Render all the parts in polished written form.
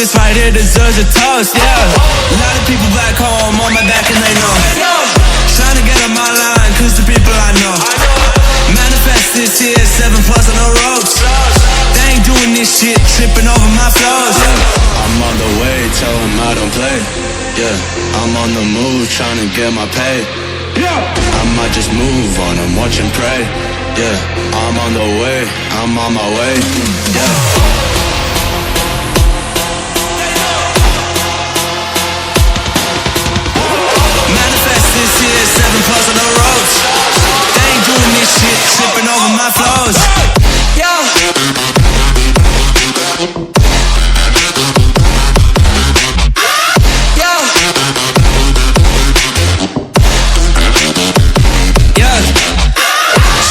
this right here deserves a toast, yeah. A lot of people back home on my back and they know. Trying to get on my line, cause the people I know. Manifest this here, 7+ on the ropes. They ain't doing this shit, tripping over my flows. Yeah, I'm on the way, tell them I don't play. Yeah, I'm on the move, trying to get my pay. I might just move on and watch and pray. Yeah, I'm on the way, I'm on my way. Yeah. Manifest this here, 7+ on the ropes. They ain't doing this shit, tripping over my flows. Yeah.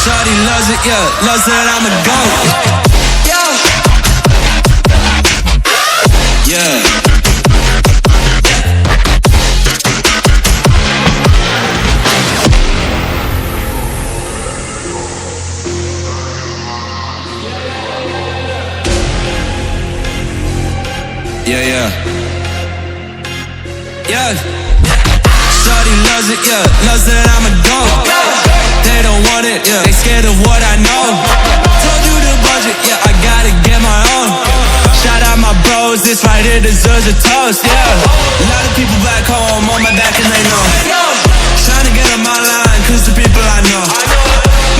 Shawty loves it, yeah, loves that I'm a goat. Yeah. Yeah, yeah. Yeah. Shawty loves it, yeah, loves that I'm a goat. They don't want it, yeah, they scared of what I know. Told you the budget, yeah, I gotta get my own. Shout out my bros, this right here deserves a toast, yeah. A lot of people back home on my back and they know. Trying to get on my line, cause the people I know.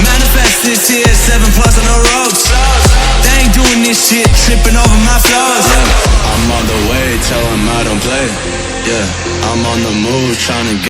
Manifest this here, 7+ on the ropes. They ain't doing this shit, tripping over my flows. Yeah, I'm on the way, tell them I don't play. Yeah, I'm on the move, trying to get